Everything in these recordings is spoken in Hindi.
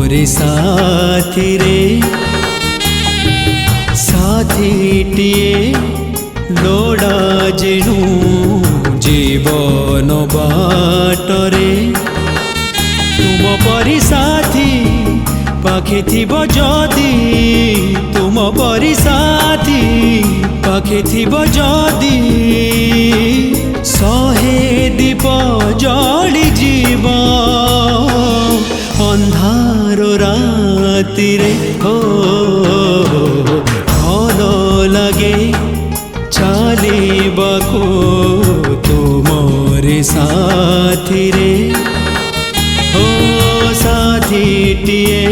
मोरे साथी रे साथीटिए लोड़ा जेणु जीवन बाटरे तुम परी साथी पाखे थिबो जदी तुम परी साथी पाखे थिबो जदी सहे दीप जली जीव अंधार राति रे हो भल लगे चलिबाको तुमरे साथी रे हो साथीटिए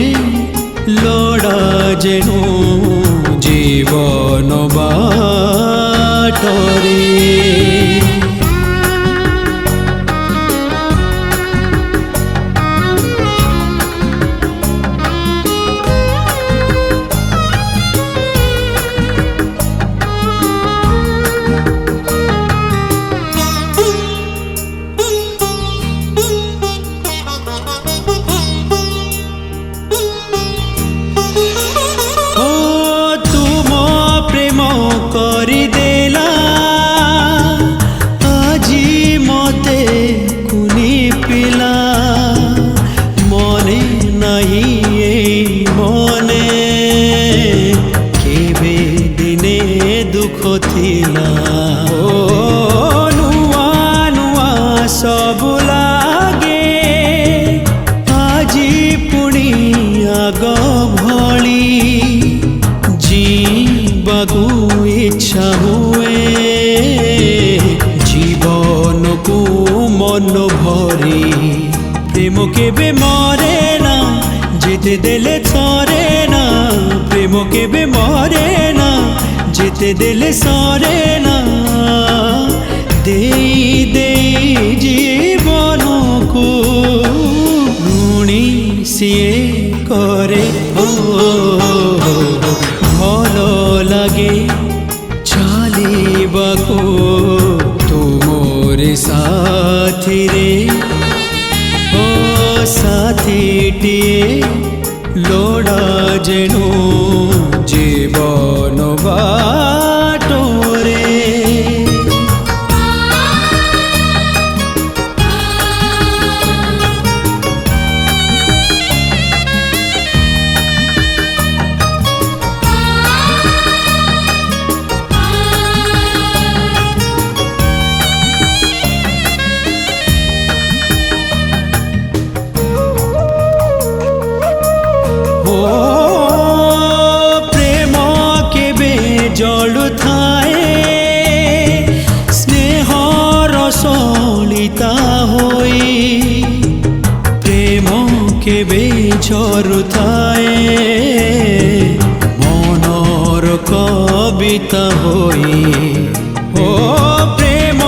लोड़ा जेणु जीवन बाटरे नुआ नुआ सब लागे आजी पुणी आग भली जीवाकू इच्छा हुए जीवन को मन भरी प्रेम केबे मरे ना जेते देले थरे ना प्रेम केबे मरे ना जेते देले सरे ना दे दे जीवन को ऋणी सिए करे हो भल लगे चलिबाको तुमरे साथी रे हो साथीटिए लोड़ा जेणु जीवन बाटरे जलु थाए स्नेह रसलिता होई प्रेम केबे झरु थाए मनर कविता होई ओ प्रेम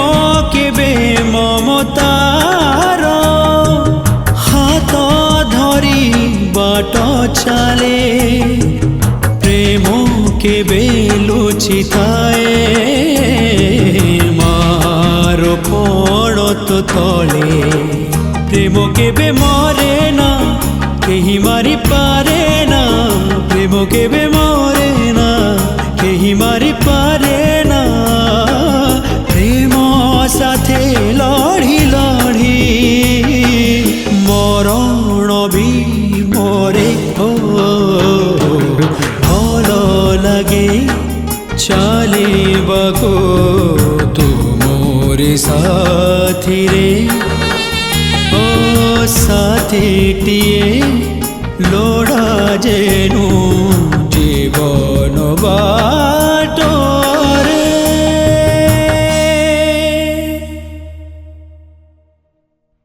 केबे ममतार हाथ धरी बाट चले प्रेम केबे लुचि थाए मार पड़त तले प्रेम केबे मरे ना केही मारी पारे ना प्रेम केबे मरे ना केही मारी पारे ना प्रेम साथे लड़ी लड़ी मरण भी मरे हो लगे चलिबाको तुमरे साथी रे ओ साथीटिए लोड़ा जेणु जीवन बा